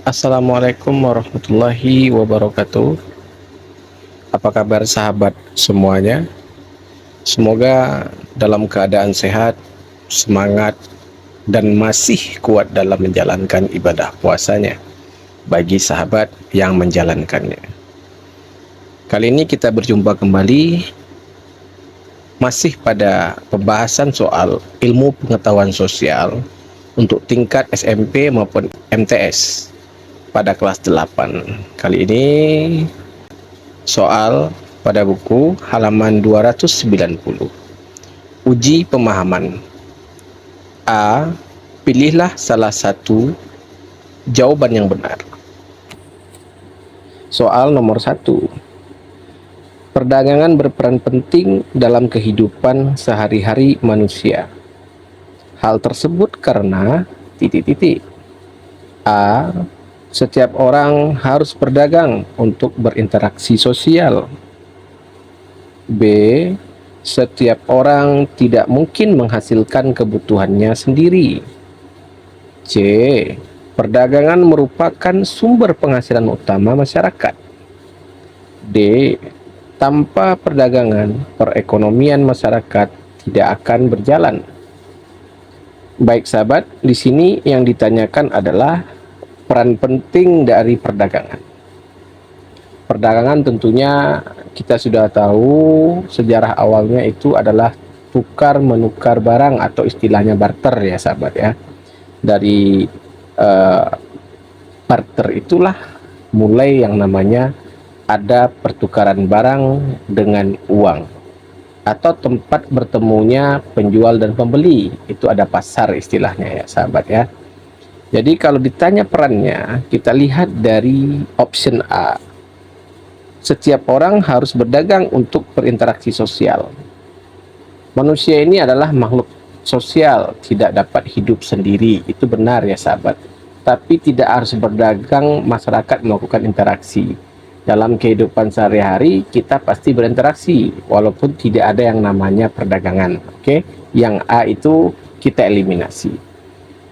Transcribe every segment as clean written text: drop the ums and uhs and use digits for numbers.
Assalamualaikum warahmatullahi wabarakatuh. Apa kabar sahabat semuanya? Semoga dalam keadaan sehat, semangat, dan masih kuat dalam menjalankan ibadah puasanya bagi sahabat yang menjalankannya. Kali ini kita berjumpa kembali masih pada pembahasan soal ilmu pengetahuan sosial untuk tingkat SMP maupun MTS pada kelas 8. Kali ini soal pada buku halaman 290. Uji pemahaman. A. Pilihlah salah satu jawaban yang benar. Soal nomor 1. Perdagangan berperan penting dalam kehidupan sehari-hari manusia. Hal tersebut karena titik-titik. A. Setiap orang harus berdagang untuk berinteraksi sosial. B. Setiap orang tidak mungkin menghasilkan kebutuhannya sendiri. C. Perdagangan merupakan sumber penghasilan utama masyarakat. D. Tanpa perdagangan, perekonomian masyarakat tidak akan berjalan. Baik sahabat, di sini yang ditanyakan adalah peran penting dari perdagangan. Perdagangan tentunya kita sudah tahu sejarah awalnya itu adalah tukar menukar barang atau istilahnya barter ya sahabat ya. Dari barter itulah mulai yang namanya ada pertukaran barang dengan uang atau tempat bertemunya penjual dan pembeli, itu ada pasar istilahnya ya sahabat ya. Jadi kalau ditanya perannya, kita lihat dari option A. Setiap orang harus berdagang untuk berinteraksi sosial. Manusia ini adalah makhluk sosial, tidak dapat hidup sendiri, itu benar ya sahabat. Tapi tidak harus berdagang, masyarakat melakukan interaksi. Dalam kehidupan sehari-hari kita pasti berinteraksi walaupun tidak ada yang namanya perdagangan. Oke, yang A itu kita eliminasi.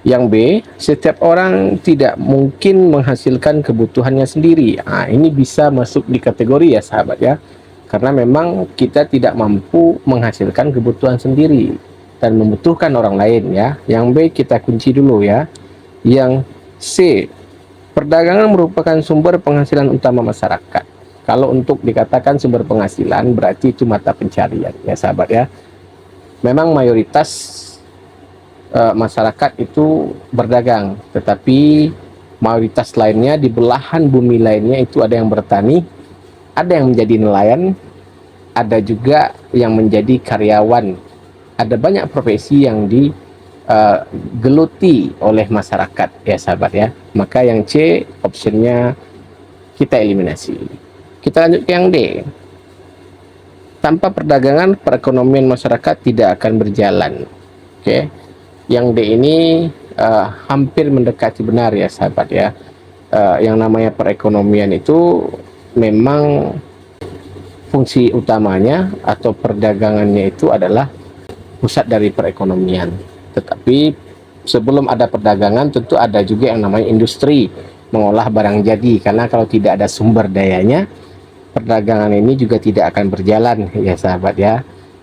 Yang B, setiap orang tidak mungkin menghasilkan kebutuhannya sendiri. Nah, ini bisa masuk di kategori ya sahabat ya, karena memang kita tidak mampu menghasilkan kebutuhan sendiri dan membutuhkan orang lain ya. Yang B kita kunci dulu ya. Yang C, perdagangan merupakan sumber penghasilan utama masyarakat. Kalau untuk dikatakan sumber penghasilan berarti itu mata pencarian ya sahabat ya. Memang mayoritas masyarakat itu berdagang, tetapi mayoritas lainnya di belahan bumi lainnya itu ada yang bertani, ada yang menjadi nelayan, ada juga yang menjadi karyawan. Ada banyak profesi yang digeluti oleh masyarakat ya sahabat ya. Maka yang C optionnya kita eliminasi. Kita lanjut ke yang D. Tanpa perdagangan, perekonomian masyarakat tidak akan berjalan. Oke. Yang D ini hampir mendekati benar ya sahabat ya. Yang namanya perekonomian itu memang fungsi utamanya atau perdagangannya itu adalah pusat dari perekonomian. Tetapi sebelum ada perdagangan tentu ada juga yang namanya industri mengolah barang jadi, karena kalau tidak ada sumber dayanya perdagangan ini juga tidak akan berjalan ya sahabat ya.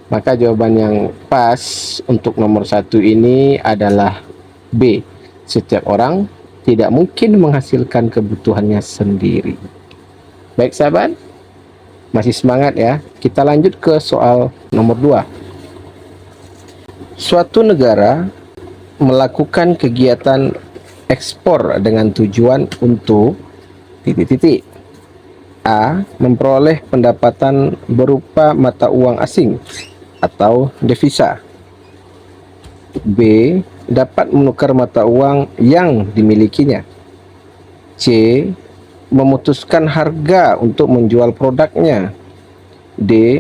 Maka jawaban yang pas untuk nomor 1 ini adalah B. Setiap orang tidak mungkin menghasilkan kebutuhannya sendiri. Baik sahabat, masih semangat ya. Kita lanjut ke soal nomor 2. Suatu negara melakukan kegiatan ekspor dengan tujuan untuk titik-titik. A. Memperoleh pendapatan berupa mata uang asing atau devisa. B. Dapat menukar mata uang yang dimilikinya. C. Memutuskan harga untuk menjual produknya. D.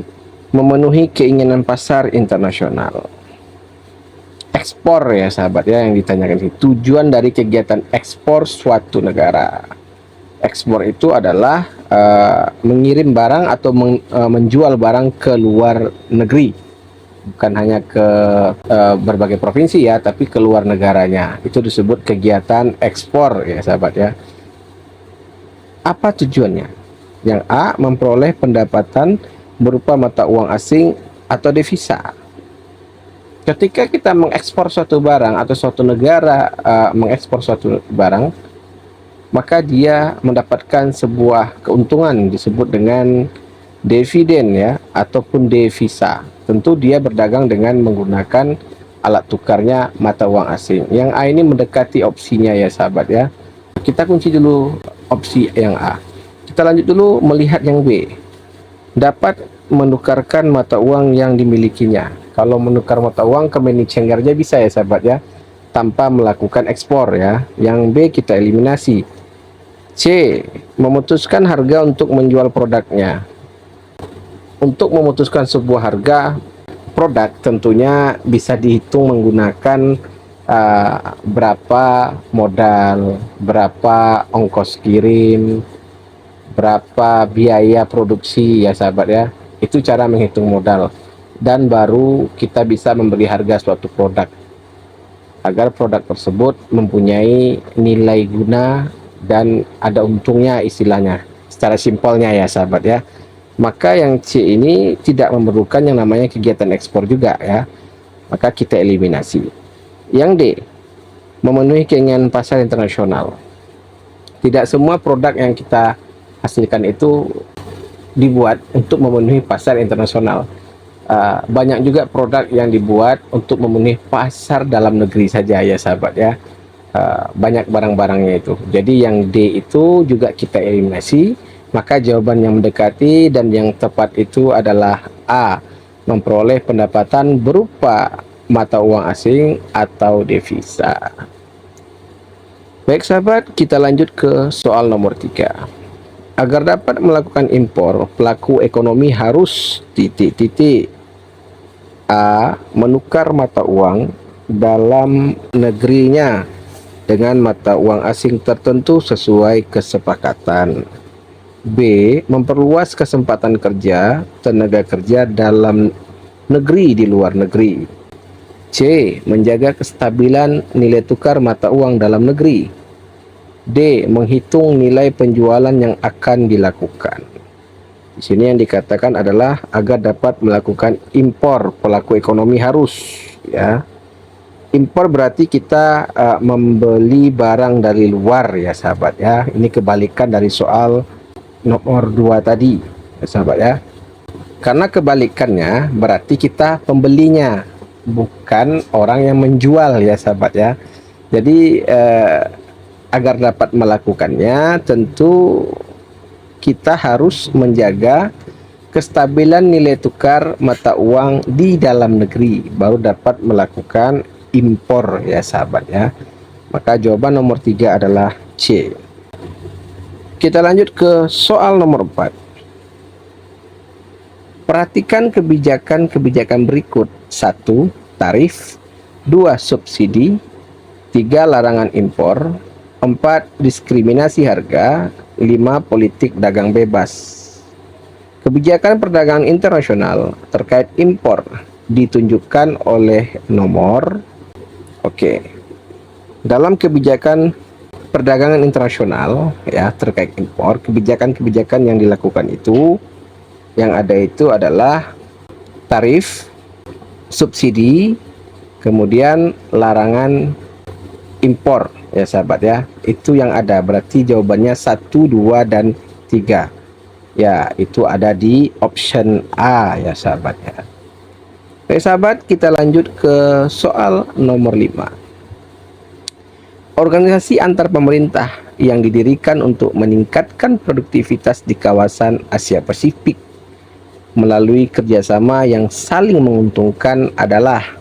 Memenuhi keinginan pasar internasional. Ekspor ya sahabat ya yang ditanyakan ini. Tujuan dari kegiatan ekspor suatu negara. Ekspor itu adalah mengirim barang atau menjual barang ke luar negeri, bukan hanya ke berbagai provinsi ya, tapi ke luar negaranya. Itu disebut kegiatan ekspor ya sahabat ya. Apa tujuannya? Yang A, memperoleh pendapatan berupa mata uang asing atau devisa. Ketika kita mengekspor suatu barang atau suatu negara mengekspor suatu barang, maka dia mendapatkan sebuah keuntungan disebut dengan dividen ya, ataupun devisa. Tentu dia berdagang dengan menggunakan alat tukarnya mata uang asing. Yang A ini mendekati opsinya ya sahabat ya. Kita kunci dulu opsi yang A. Kita lanjut dulu melihat yang B. Dapat menukarkan mata uang yang dimilikinya. Kalau menukar mata uang ke meni cenggarnya bisa ya sahabat ya, tanpa melakukan ekspor ya. Yang B kita eliminasi. C, memutuskan harga untuk menjual produknya. Untuk memutuskan sebuah harga produk tentunya bisa dihitung menggunakan berapa modal, berapa ongkos kirim, berapa biaya produksi ya sahabat ya. Itu cara menghitung modal, dan baru kita bisa membeli harga suatu produk agar produk tersebut mempunyai nilai guna dan ada untungnya, istilahnya secara simpelnya ya sahabat ya. Maka yang C ini tidak memerlukan yang namanya kegiatan ekspor juga ya, maka kita eliminasi. Yang D, memenuhi keinginan pasar internasional. Tidak semua produk yang kita hasilkan itu dibuat untuk memenuhi pasar internasional. Banyak juga produk yang dibuat untuk memenuhi pasar dalam negeri saja ya sahabat ya. Banyak barang-barangnya itu. Jadi yang D itu juga kita eliminasi. Maka jawaban yang mendekati dan yang tepat itu adalah A, memperoleh pendapatan berupa mata uang asing atau devisa. Baik sahabat, kita lanjut ke soal nomor 3. Agar dapat melakukan impor, pelaku ekonomi harus titik-titik. A, menukar mata uang dalam negerinya dengan mata uang asing tertentu sesuai kesepakatan. B, memperluas kesempatan kerja tenaga kerja dalam negeri di luar negeri. C, menjaga kestabilan nilai tukar mata uang dalam negeri. D, menghitung nilai penjualan yang akan dilakukan. Di sini yang dikatakan adalah agar dapat melakukan impor, pelaku ekonomi harus ya. Impor berarti kita membeli barang dari luar ya sahabat ya. Ini kebalikan dari soal nomor 2 tadi ya sahabat ya. Karena kebalikannya berarti kita pembelinya, bukan orang yang menjual ya sahabat ya. Jadi agar dapat melakukannya tentu kita harus menjaga kestabilan nilai tukar mata uang di dalam negeri, baru dapat melakukan impor ya sahabat ya. Maka jawaban nomor 3 adalah C. Kita lanjut ke soal nomor 4. Perhatikan kebijakan-kebijakan berikut. 1. Tarif. 2. Subsidi. 3. Larangan impor. 4. Diskriminasi harga. 5. Politik dagang bebas. Kebijakan perdagangan internasional terkait impor ditunjukkan oleh nomor. Dalam kebijakan perdagangan internasional ya terkait impor, kebijakan-kebijakan yang dilakukan itu yang ada itu adalah tarif, subsidi, kemudian larangan impor ya sahabat ya. Itu yang ada, berarti jawabannya 1, 2, dan 3 ya, itu ada di option A ya sahabat ya. Oke sahabat, kita lanjut ke soal nomor 5. Organisasi antar pemerintah yang didirikan untuk meningkatkan produktivitas di kawasan Asia Pasifik melalui kerjasama yang saling menguntungkan adalah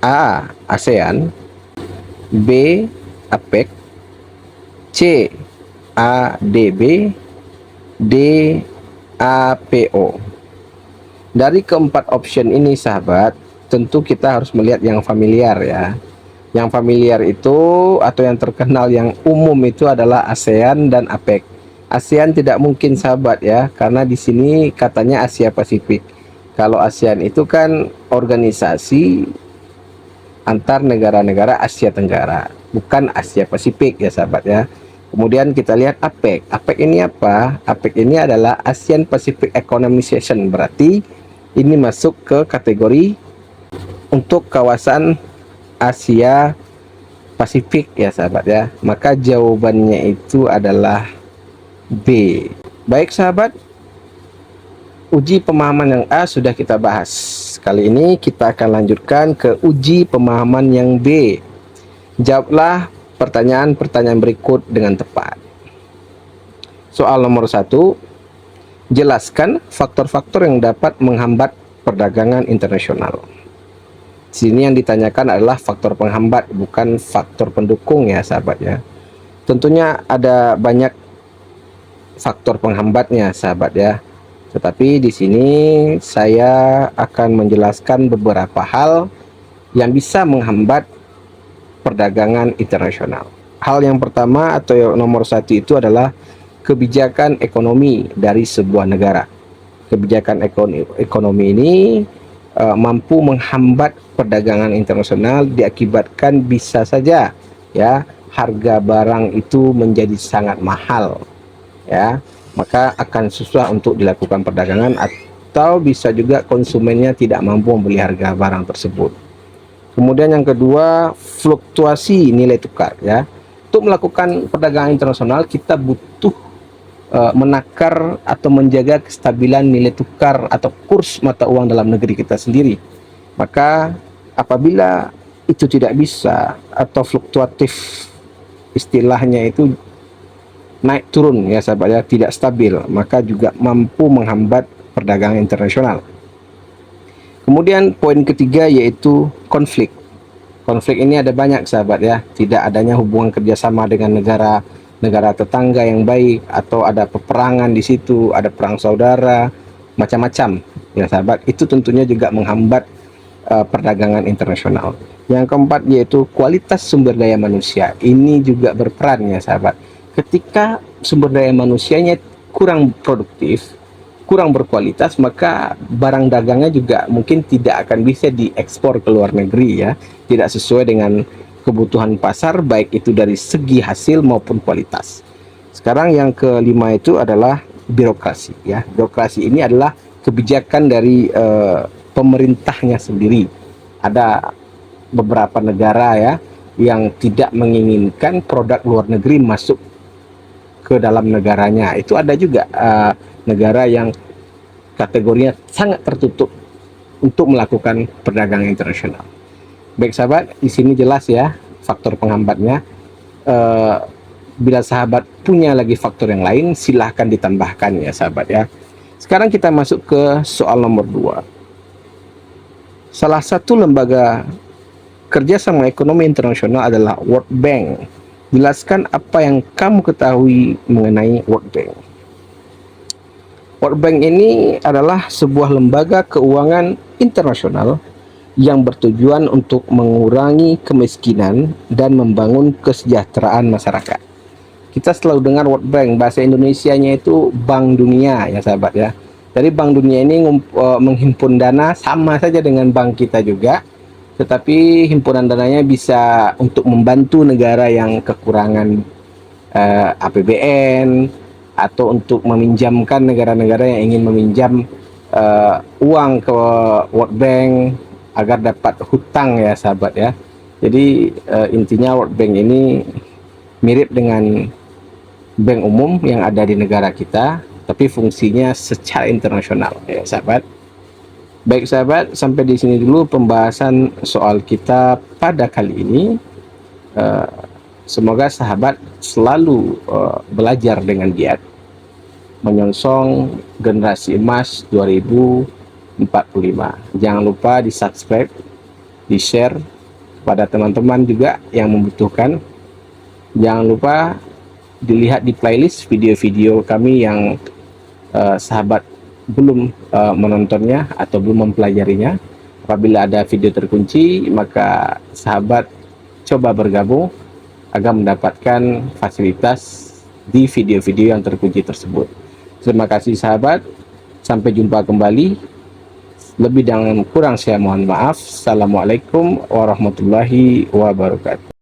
A. ASEAN, B. APEC, C. ADB, D. APO. Dari keempat option ini sahabat, tentu kita harus melihat yang familiar ya. Yang familiar itu atau yang terkenal yang umum itu adalah ASEAN dan APEC. ASEAN tidak mungkin sahabat ya, karena di sini katanya Asia Pasifik. Kalau ASEAN itu kan organisasi antar negara-negara Asia Tenggara, bukan Asia Pasifik ya sahabat ya. Kemudian kita lihat APEC. APEC ini apa? APEC ini adalah ASEAN Pacific Economization, berarti ini masuk ke kategori untuk kawasan Asia Pasifik ya sahabat ya. Maka jawabannya itu adalah B. Baik sahabat, uji pemahaman yang A sudah kita bahas. Kali ini kita akan lanjutkan ke uji pemahaman yang B. Jawablah pertanyaan-pertanyaan berikut dengan tepat. Soal nomor 1, jelaskan faktor-faktor yang dapat menghambat perdagangan internasional. Sini yang ditanyakan adalah faktor penghambat, bukan faktor pendukung ya sahabat ya. Tentunya ada banyak faktor penghambatnya sahabat ya. Tetapi di sini saya akan menjelaskan beberapa hal yang bisa menghambat perdagangan internasional. Hal yang pertama atau yang nomor 1 itu adalah kebijakan ekonomi dari sebuah negara. Kebijakan ekonomi ini mampu menghambat perdagangan internasional, diakibatkan bisa saja ya harga barang itu menjadi sangat mahal ya, maka akan susah untuk dilakukan perdagangan, atau bisa juga konsumennya tidak mampu membeli harga barang tersebut. Kemudian yang kedua, fluktuasi nilai tukar ya. Untuk melakukan perdagangan internasional kita butuh menakar atau menjaga kestabilan nilai tukar atau kurs mata uang dalam negeri kita sendiri. Maka apabila itu tidak bisa atau fluktuatif, istilahnya itu naik turun ya sahabat ya, tidak stabil, maka juga mampu menghambat perdagangan internasional. Kemudian poin ketiga yaitu konflik. Konflik ini ada banyak sahabat ya, tidak adanya hubungan kerjasama dengan negara tetangga yang baik, atau ada peperangan di situ, ada perang saudara, macam-macam ya sahabat. Itu tentunya juga menghambat perdagangan internasional. Yang keempat yaitu kualitas sumber daya manusia. Ini juga berperan ya sahabat. Ketika sumber daya manusianya kurang produktif, kurang berkualitas, maka barang dagangnya juga mungkin tidak akan bisa diekspor ke luar negeri ya, tidak sesuai dengan kebutuhan pasar, baik itu dari segi hasil maupun kualitas. Sekarang yang kelima itu adalah birokrasi ya. Birokrasi ini adalah kebijakan dari pemerintahnya sendiri. Ada beberapa negara ya yang tidak menginginkan produk luar negeri masuk ke dalam negaranya. Itu ada juga negara yang kategorinya sangat tertutup untuk melakukan perdagangan internasional. Baik sahabat, di sini jelas ya faktor penghambatnya. Bila sahabat punya lagi faktor yang lain, silahkan ditambahkan ya sahabat ya. Sekarang kita masuk ke soal nomor 2. Salah satu lembaga kerjasama ekonomi internasional adalah World Bank. Jelaskan apa yang kamu ketahui mengenai World Bank. World Bank ini adalah sebuah lembaga keuangan internasional yang bertujuan untuk mengurangi kemiskinan dan membangun kesejahteraan masyarakat. Kita selalu dengar World Bank, bahasa Indonesianya itu Bank Dunia ya sahabat ya. Jadi Bank Dunia ini menghimpun dana sama saja dengan bank kita juga, tetapi himpunan dananya bisa untuk membantu negara yang kekurangan APBN, atau untuk meminjamkan negara-negara yang ingin meminjam uang ke World Bank agar dapat hutang ya sahabat ya. Jadi intinya World Bank ini mirip dengan bank umum yang ada di negara kita, tapi fungsinya secara internasional ya sahabat. Baik sahabat, sampai di sini dulu pembahasan soal kita pada kali ini. Semoga sahabat selalu belajar dengan giat, menyongsong generasi emas 2045. Jangan lupa di subscribe, di share kepada teman-teman juga yang membutuhkan. Jangan lupa dilihat di playlist video-video kami yang sahabat belum menontonnya atau belum mempelajarinya. Apabila ada video terkunci, maka sahabat coba bergabung agar mendapatkan fasilitas di video-video yang terkunci tersebut. Terima kasih sahabat, sampai jumpa kembali. Lebih dan kurang saya mohon maaf. Assalamualaikum warahmatullahi wabarakatuh.